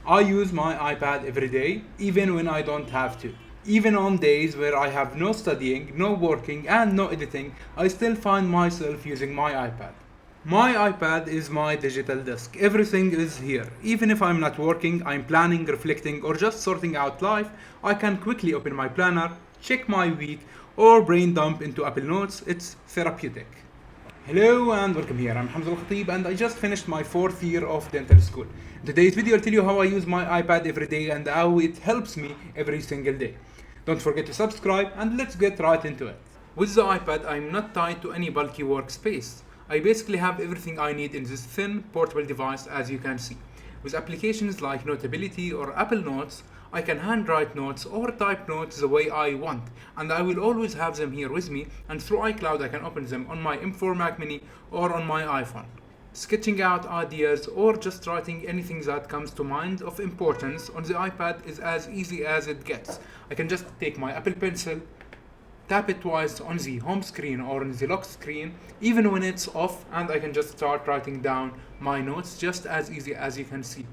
I use my iPad every day, even when I don't have to. Even on days where I have no studying, no working, and no editing, I still find myself using my iPad. My iPad is my digital desk. Everything is here. Even if I'm not working, I'm planning, reflecting, or just sorting out life, I can quickly open my planner, check my week, or brain dump into Apple Notes. It's therapeutic. Hello and welcome here. I'm Hamza Al Khatib and I just finished my 4th year of dental school. In today's video I'll tell you how I use my iPad every day and how it helps me every single day. Don't forget to subscribe and let's get right into it. With the iPad I'm not tied to any bulky workspace. I basically have everything I need in this thin portable device, as you can see. With applications like Notability or Apple Notes, I can handwrite notes or type notes the way I want, and I will always have them here with me, and through iCloud I can open them on my M4 Mac Mini or on my iPhone. Sketching out ideas or just writing anything that comes to mind of importance on the iPad is as easy as it gets. I can just take my Apple Pencil, tap it twice on the home screen or on the lock screen, even when it's off, and I can just start writing down my notes just as easy as you can see.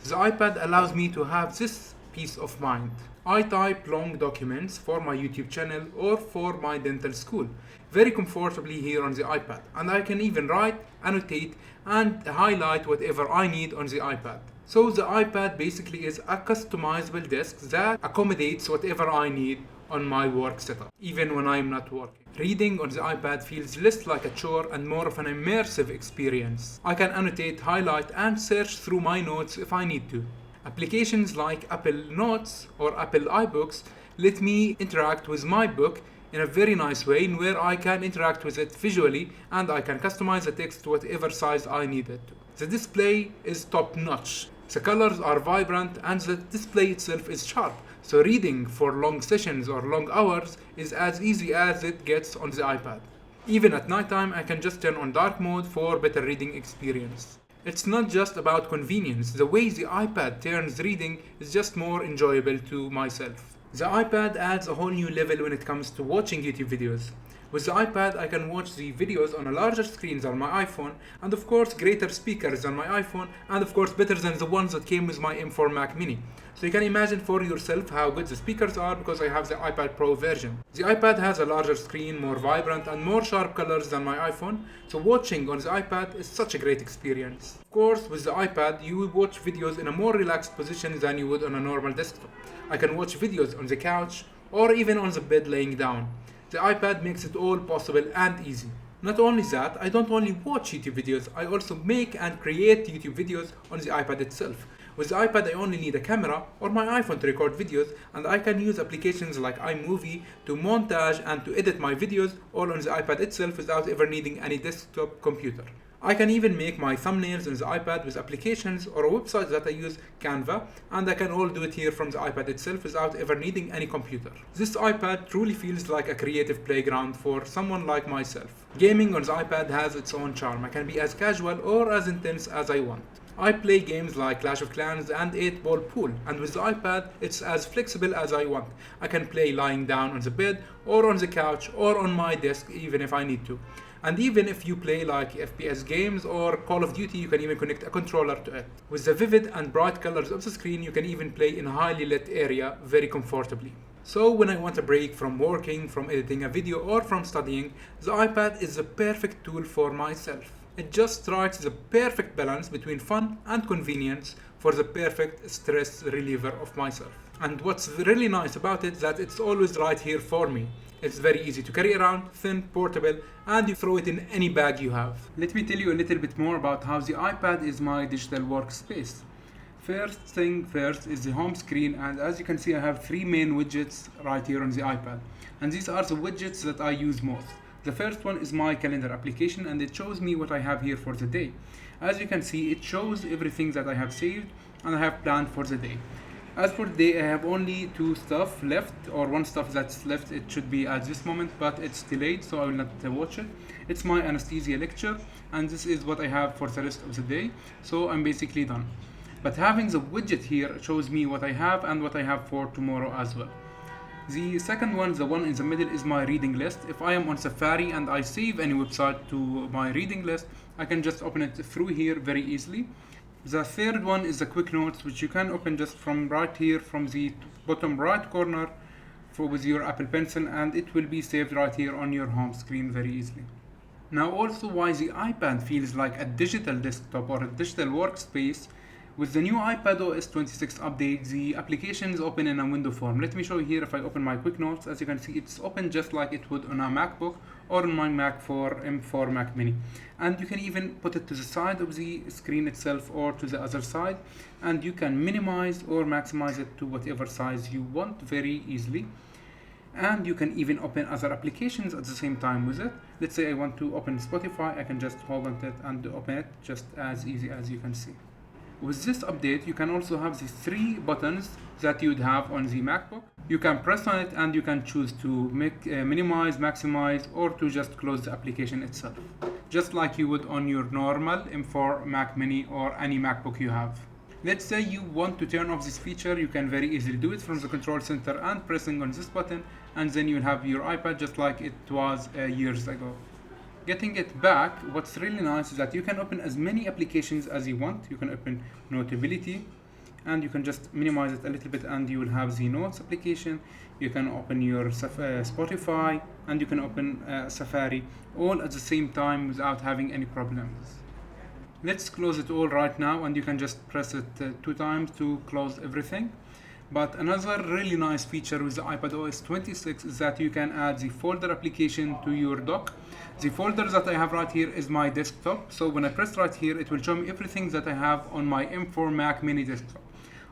The iPad allows me to have this peace of mind. I type long documents for my YouTube channel or for my dental school very comfortably here on the iPad, and I can even write, annotate, and highlight whatever I need on the iPad. So the iPad basically is a customizable desk that accommodates whatever I need on my work setup, even when I'm not working. Reading on the iPad feels less like a chore and more of an immersive experience. I can annotate, highlight, and search through my notes if I need to. Applications like Apple Notes or Apple iBooks let me interact with my book in a very nice way, in where I can interact with it visually and I can customize the text to whatever size I need it to. The display is top notch. The colors are vibrant and the display itself is sharp. So reading for long sessions or long hours is as easy as it gets on the iPad. Even at nighttime, I can just turn on dark mode for better reading experience. It's not just about convenience. The way the iPad turns reading is just more enjoyable to myself. The iPad adds a whole new level when it comes to watching YouTube videos. With the iPad, I can watch the videos on a larger screen than my iPhone, and of course greater speakers than my iPhone, and of course better than the ones that came with my M4 Mac Mini. So you can imagine for yourself how good the speakers are because I have the iPad Pro version. The iPad has a larger screen, more vibrant and more sharp colors than my iPhone, so watching on the iPad is such a great experience. Of course, with the iPad, you will watch videos in a more relaxed position than you would on a normal desktop. I can watch videos on the couch or even on the bed laying down. The iPad makes it all possible and easy. Not only that, I don't only watch YouTube videos, I also make and create YouTube videos on the iPad itself. With the iPad, I only need a camera or my iPhone to record videos, and I can use applications like iMovie to montage and to edit my videos all on the iPad itself without ever needing any desktop computer. I can even make my thumbnails on the iPad with applications or a website that I use, Canva, and I can all do it here from the iPad itself without ever needing any computer. This iPad truly feels like a creative playground for someone like myself. Gaming on the iPad has its own charm. I can be as casual or as intense as I want. I play games like Clash of Clans and 8-Ball Pool, and with the iPad it's as flexible as I want. I can play lying down on the bed or on the couch or on my desk even if I need to. And even if you play like FPS games or Call of Duty, you can even connect a controller to it. With the vivid and bright colors of the screen, you can even play in a highly lit area very comfortably. So when I want a break from working, from editing a video, or from studying, the iPad is the perfect tool for myself. It just strikes the perfect balance between fun and convenience for the perfect stress reliever of myself. And what's really nice about it is that it's always right here for me. It's very easy to carry around, thin, portable, and you throw it in any bag you have. Let me tell you a little bit more about how the iPad is my digital workspace. First thing first is the home screen, and as you can see I have 3 main widgets right here on the iPad. And these are the widgets that I use most. The first one is my calendar application, and it shows me what I have here for the day. As you can see, it shows everything that I have saved and I have planned for the day. As for today, I have only 2 stuff left, or 1 stuff that's left. It should be at this moment, but it's delayed, so I will not watch it. It's my anesthesia lecture, and this is what I have for the rest of the day, so I'm basically done. But having the widget here shows me what I have and what I have for tomorrow as well. The second one, the one in the middle, is my reading list. If I am on Safari and I save any website to my reading list, I can just open it through here very easily. The third one is the quick notes, which you can open just from right here from the bottom right corner with your Apple Pencil, and it will be saved right here on your home screen very easily. Now also why the iPad feels like a digital desktop or a digital workspace. With the new iPad OS 26 update, the application is open in a window form. Let me show you here. If I open my quick notes, as you can see, it's open just like it would on a MacBook or on my Mac M4 Mac Mini. And you can even put it to the side of the screen itself or to the other side, and you can minimize or maximize it to whatever size you want very easily. And you can even open other applications at the same time with it. Let's say I want to open Spotify, I can just hold on to it and open it just as easy as you can see. With this update, you can also have the 3 buttons that you'd have on the MacBook. You can press on it and you can choose to minimize, maximize, or to just close the application itself, just like you would on your normal M4 Mac Mini or any MacBook you have. Let's say you want to turn off this feature, you can very easily do it from the control center and pressing on this button, and then you'll have your iPad just like it was years ago. Getting it back, what's really nice is that you can open as many applications as you want. You can open Notability, and you can just minimize it a little bit and you will have the Notes application. You can open your Spotify, and you can open Safari all at the same time without having any problems. Let's close it all right now, and you can just press it 2 times to close everything. But another really nice feature with the iPad OS 26 is that you can add the folder application to your dock. The folder that I have right here is my desktop, so when I press right here, it will show me everything that I have on my M4 Mac Mini desktop.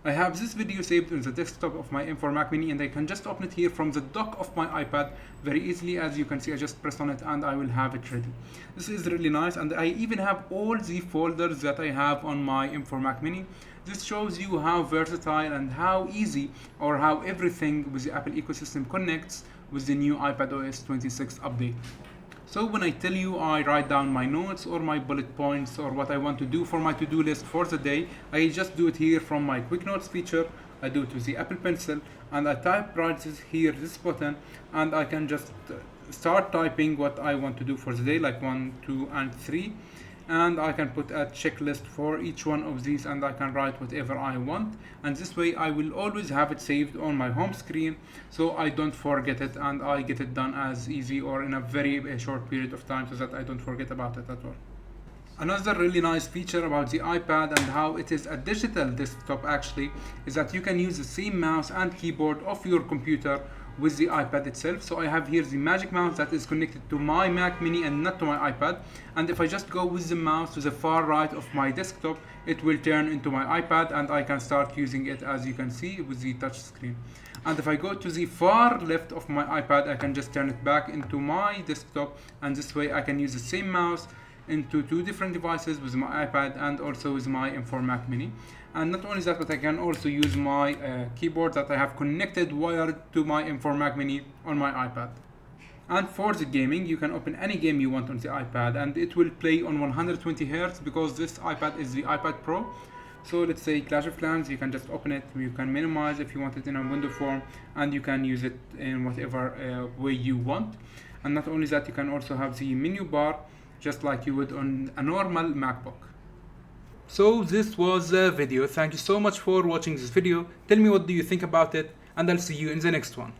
I have this video saved on the desktop of my M4 Mac Mini, and I can just open it here from the dock of my iPad very easily. As you can see, I just press on it and I will have it ready. This is really nice, and I even have all the folders that I have on my M4 Mac Mini. This shows you how versatile and how easy or how everything with the Apple ecosystem connects with the new iPad OS 26 update. So when I tell you I write down my notes or my bullet points or what I want to do for my to-do list for the day, I just do it here from my quick notes feature. I do it with the Apple Pencil, and I type right here this button, and I can just start typing what I want to do for the day, like 1, 2, and 3. And I can put a checklist for each one of these, and I can write whatever I want, and this way I will always have it saved on my home screen so I don't forget it, and I get it done as easy or in a very short period of time so that I don't forget about it at all. Another really nice feature about the iPad and how it is a digital desktop actually is that you can use the same mouse and keyboard of your computer with the iPad itself. So I have here the Magic Mouse that is connected to my Mac Mini and not to my iPad, and if I just go with the mouse to the far right of my desktop, it will turn into my iPad and I can start using it, as you can see, with the touch screen. And if I go to the far left of my iPad, I can just turn it back into my desktop, and this way I can use the same mouse into 2 different devices with my iPad and also with my M4 Mac Mini. And not only that, but I can also use my keyboard that I have connected wired to my M4 Mac Mini on my iPad. And for the gaming, you can open any game you want on the iPad, and it will play on 120 Hz because this iPad is the iPad Pro. So let's say Clash of Clans, you can just open it, you can minimize if you want it in a window form, and you can use it in whatever way you want. And not only that, you can also have the menu bar just like you would on a normal MacBook. So this was the video. Thank you so much for watching this video. Tell me what do you think about it, and I'll see you in the next one.